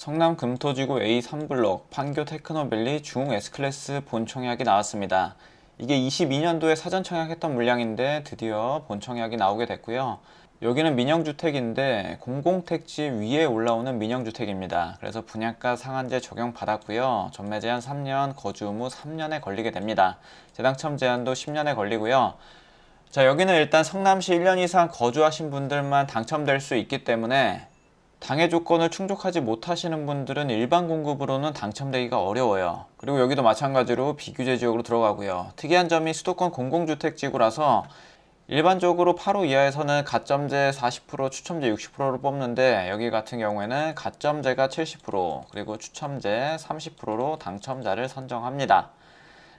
성남 금토지구 A3블록 판교 테크노밸리 중 S클래스 본청약이 나왔습니다. 이게 22년도에 사전 청약했던 물량인데 드디어 본청약이 나오게 됐고요. 여기는 민영주택인데 공공택지 위에 올라오는 민영주택입니다. 그래서 분양가 상한제 적용받았고요. 전매 제한 3년, 거주 의무 3년에 걸리게 됩니다. 재당첨 제한도 10년에 걸리고요. 자, 여기는 일단 성남시 1년 이상 거주하신 분들만 당첨될 수 있기 때문에 당해 조건을 충족하지 못하시는 분들은 일반 공급으로는 당첨되기가 어려워요. 그리고 여기도 마찬가지로 비규제 지역으로 들어가고요. 특이한 점이 수도권 공공주택 지구라서 일반적으로 8호 이하에서는 가점제 40%, 추첨제 60%로 뽑는데 여기 같은 경우에는 가점제가 70%, 그리고 추첨제 30%로 당첨자를 선정합니다.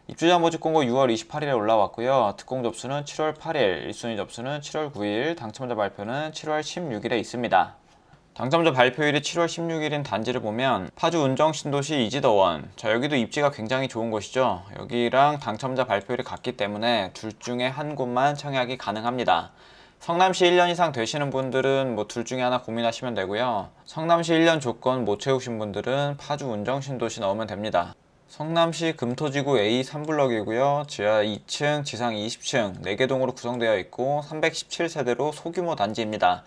입주자 모집 공고 6월 28일에 올라왔고요. 특공 접수는 7월 8일, 1순위 접수는 7월 9일, 당첨자 발표는 7월 16일에 있습니다. 당첨자 발표일이 7월 16일인 단지를 보면 파주 운정신도시 이지더원, 자 여기도 입지가 굉장히 좋은 곳이죠. 여기랑 당첨자 발표일이 같기 때문에 둘 중에 한 곳만 청약이 가능합니다. 성남시 1년 이상 되시는 분들은 뭐 둘 중에 하나 고민하시면 되고요. 성남시 1년 조건 못 채우신 분들은 파주 운정신도시 넣으면 됩니다. 성남시 금토지구 A3블럭이고요. 지하 2층, 지상 20층, 4개 동으로 구성되어 있고 317세대로 소규모 단지입니다.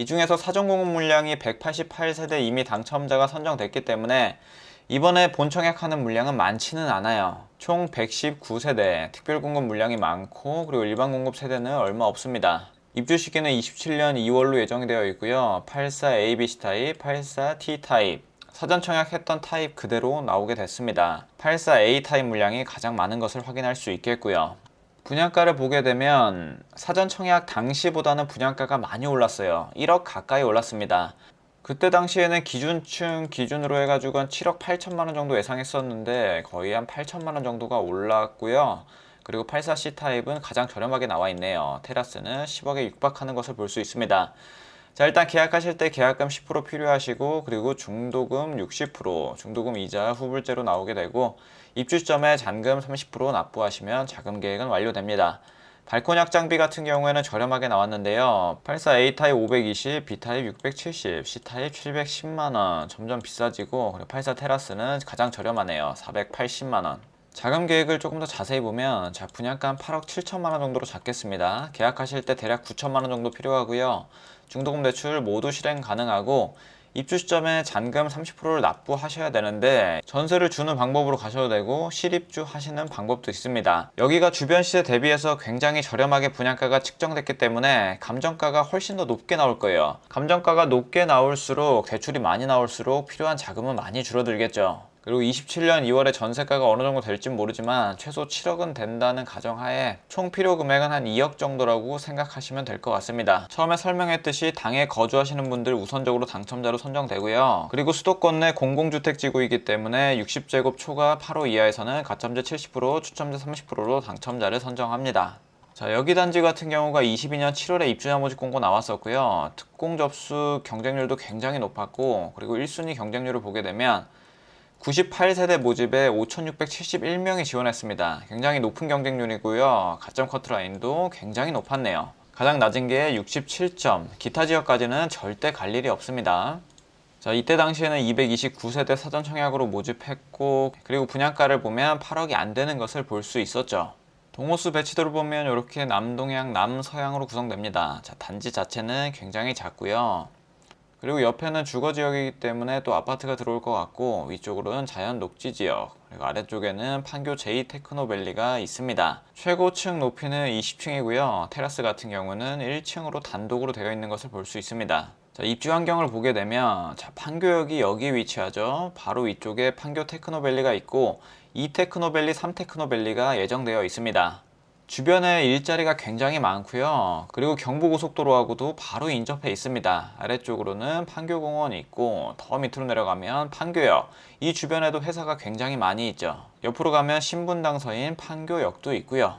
이 중에서 사전공급 물량이 188세대 이미 당첨자가 선정됐기 때문에 이번에 본청약하는 물량은 많지는 않아요. 총 119세대, 특별공급 물량이 많고 그리고 일반공급 세대는 얼마 없습니다. 입주 시기는 27년 2월로 예정이 되어 있고요. 84 ABC 타입, 84 T 타입, 사전 청약했던 타입 그대로 나오게 됐습니다. 84 A 타입 물량이 가장 많은 것을 확인할 수 있겠고요. 분양가를 보게 되면 사전 청약 당시보다는 분양가가 많이 올랐어요. 1억 가까이 올랐습니다. 그때 당시에는 기준층 기준으로 해가지고 한 7억 8천만원 정도 예상했었는데 거의 한 8천만원 정도가 올랐고요. 그리고 84C 타입은 가장 저렴하게 나와 있네요. 테라스는 10억에 육박하는 것을 볼 수 있습니다. 자, 일단 계약하실 때 계약금 10% 필요하시고 그리고 중도금 60%, 중도금 이자 후불제로 나오게 되고 입주 시점에 잔금 30% 납부하시면 자금 계획은 완료됩니다. 발코니 확장비 같은 경우에는 저렴하게 나왔는데요. 84A 타입 520, B 타입 670, C 타입 710만원, 점점 비싸지고 그리고 84 테라스는 가장 저렴하네요. 480만원. 자금 계획을 조금 더 자세히 보면 자 분양가 한 8억 7천만원 정도로 잡겠습니다. 계약하실 때 대략 9천만원 정도 필요하고요. 중도금 대출 모두 실행 가능하고 입주 시점에 잔금 30%를 납부하셔야 되는데 전세를 주는 방법으로 가셔도 되고 실입주 하시는 방법도 있습니다. 여기가 주변 시세 대비해서 굉장히 저렴하게 분양가가 측정됐기 때문에 감정가가 훨씬 더 높게 나올 거예요. 감정가가 높게 나올수록 대출이 많이 나올수록 필요한 자금은 많이 줄어들겠죠. 그리고 27년 2월에 전세가가 어느 정도 될진 모르지만 최소 7억은 된다는 가정하에 총 필요 금액은 한 2억 정도라고 생각하시면 될 것 같습니다. 처음에 설명했듯이 당에 거주하시는 분들 우선적으로 당첨자로 선정되고요. 그리고 수도권 내 공공주택지구이기 때문에 60제곱 초과 8호 이하에서는 가점제 70%, 추첨제 30%로 당첨자를 선정합니다. 자, 여기 단지 같은 경우가 22년 7월에 입주자 모집 공고 나왔었고요. 특공 접수 경쟁률도 굉장히 높았고 그리고 1순위 경쟁률을 보게 되면 98세대 모집에 5,671명이 지원했습니다. 굉장히 높은 경쟁률이고요. 가점 커트라인도 굉장히 높았네요. 가장 낮은 게 67점, 기타 지역까지는 절대 갈 일이 없습니다. 자, 이때 당시에는 229세대 사전 청약으로 모집했고 그리고 분양가를 보면 8억이 안 되는 것을 볼 수 있었죠. 동호수 배치도를 보면 이렇게 남동향, 남서향으로 구성됩니다. 자, 단지 자체는 굉장히 작고요. 그리고 옆에는 주거지역이기 때문에 또 아파트가 들어올 것 같고 위쪽으로는 자연 녹지지역 그리고 아래쪽에는 판교 제2테크노밸리가 있습니다. 최고층 높이는 20층이고요. 테라스 같은 경우는 1층으로 단독으로 되어 있는 것을 볼 수 있습니다. 자, 입지 환경을 보게 되면 자, 판교역이 여기 위치하죠. 바로 위쪽에 판교 테크노밸리가 있고 2테크노밸리, 3테크노밸리가 예정되어 있습니다. 주변에 일자리가 굉장히 많고요. 그리고 경부고속도로하고도 바로 인접해 있습니다. 아래쪽으로는 판교공원이 있고 더 밑으로 내려가면 판교역, 이 주변에도 회사가 굉장히 많이 있죠. 옆으로 가면 신분당서인 판교역도 있고요.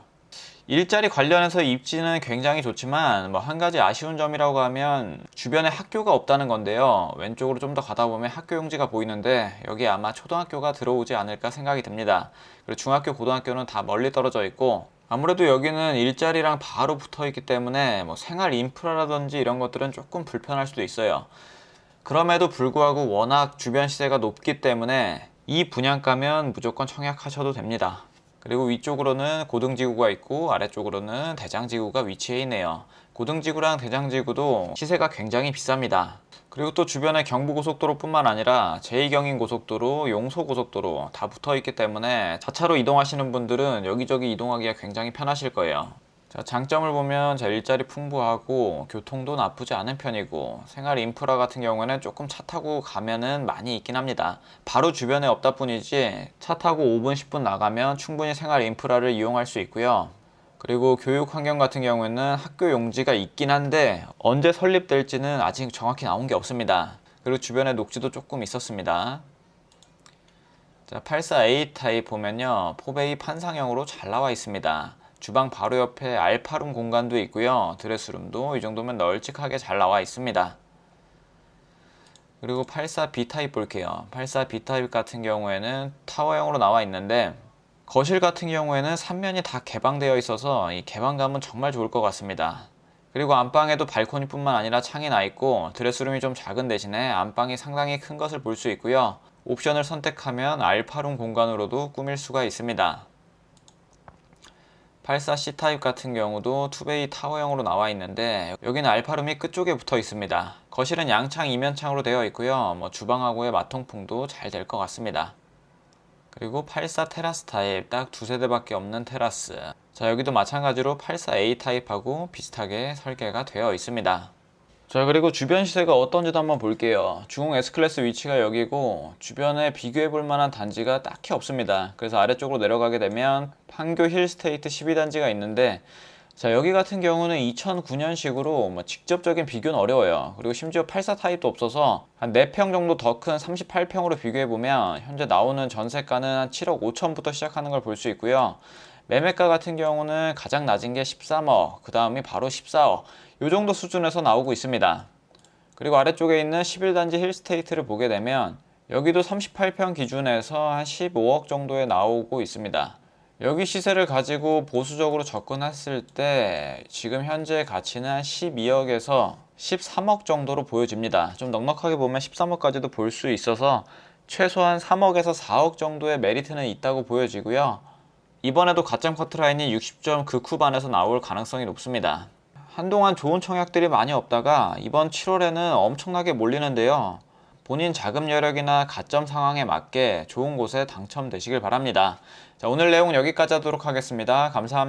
일자리 관련해서 입지는 굉장히 좋지만 한 가지 아쉬운 점이라고 하면 주변에 학교가 없다는 건데요. 왼쪽으로 좀 더 가다 보면 학교 용지가 보이는데 여기 아마 초등학교가 들어오지 않을까 생각이 듭니다. 그리고 중학교, 고등학교는 다 멀리 떨어져 있고 아무래도 여기는 일자리랑 바로 붙어 있기 때문에 생활 인프라라든지 이런 것들은 조금 불편할 수도 있어요. 그럼에도 불구하고 워낙 주변 시세가 높기 때문에 이 분양가면 무조건 청약하셔도 됩니다. 그리고 위쪽으로는 고등지구가 있고 아래쪽으로는 대장지구가 위치해 있네요. 고등지구랑 대장지구도 시세가 굉장히 비쌉니다. 그리고 또 주변에 경부고속도로 뿐만 아니라 제2경인고속도로, 용서고속도로 다 붙어 있기 때문에 자차로 이동하시는 분들은 여기저기 이동하기가 굉장히 편하실 거예요. 자, 장점을 보면 자, 일자리 풍부하고 교통도 나쁘지 않은 편이고 생활 인프라 같은 경우에는 조금 차 타고 가면은 많이 있긴 합니다. 바로 주변에 없다 뿐이지 차 타고 5분 10분 나가면 충분히 생활 인프라를 이용할 수 있고요. 그리고 교육 환경 같은 경우에는 학교 용지가 있긴 한데 언제 설립될지는 아직 정확히 나온 게 없습니다. 그리고 주변에 녹지도 조금 있었습니다. 자, 84A 타입 보면요, 포베이 판상형으로 잘 나와 있습니다. 주방 바로 옆에 알파룸 공간도 있고요. 드레스룸도 이 정도면 널찍하게 잘 나와 있습니다. 그리고 84B 타입 볼게요. 84B 타입 같은 경우에는 타워형으로 나와 있는데 거실 같은 경우에는 3면이 다 개방되어 있어서 이 개방감은 정말 좋을 것 같습니다. 그리고 안방에도 발코니뿐만 아니라 창이 나 있고 드레스룸이 좀 작은 대신에 안방이 상당히 큰 것을 볼 수 있고요. 옵션을 선택하면 알파룸 공간으로도 꾸밀 수가 있습니다. 84C 타입 같은 경우도 투베이 타워형으로 나와 있는데 여기는 알파룸이 끝쪽에 붙어 있습니다. 거실은 양창 이면창으로 되어 있고요. 주방하고의 마통풍도 잘 될 것 같습니다. 그리고 84 테라스 타입, 딱 두 세대밖에 없는 테라스. 자, 여기도 마찬가지로 84A 타입하고 비슷하게 설계가 되어 있습니다. 자, 그리고 주변 시세가 어떤지도 한번 볼게요. 중흥 S클래스 위치가 여기고 주변에 비교해 볼 만한 단지가 딱히 없습니다. 그래서 아래쪽으로 내려가게 되면 판교 힐스테이트 12단지가 있는데 자, 여기 같은 경우는 2009년식으로 직접적인 비교는 어려워요. 그리고 심지어 84 타입도 없어서 한 4평 정도 더 큰 38평으로 비교해 보면 현재 나오는 전세가는 한 7억 5천부터 시작하는 걸 볼 수 있고요. 매매가 같은 경우는 가장 낮은 게 13억, 그 다음이 바로 14억 이 정도 수준에서 나오고 있습니다. 그리고 아래쪽에 있는 11단지 힐스테이트를 보게 되면 여기도 38평 기준에서 한 15억 정도에 나오고 있습니다. 여기 시세를 가지고 보수적으로 접근했을 때 지금 현재 가치는 한 12억에서 13억 정도로 보여집니다. 좀 넉넉하게 보면 13억까지도 볼 수 있어서 최소한 3억에서 4억 정도의 메리트는 있다고 보여지고요. 이번에도 가점 커트라인이 60점 극후반에서 나올 가능성이 높습니다. 한동안 좋은 청약들이 많이 없다가 이번 7월에는 엄청나게 몰리는데요. 본인 자금 여력이나 가점 상황에 맞게 좋은 곳에 당첨되시길 바랍니다. 자, 오늘 내용 여기까지 하도록 하겠습니다. 감사합니다.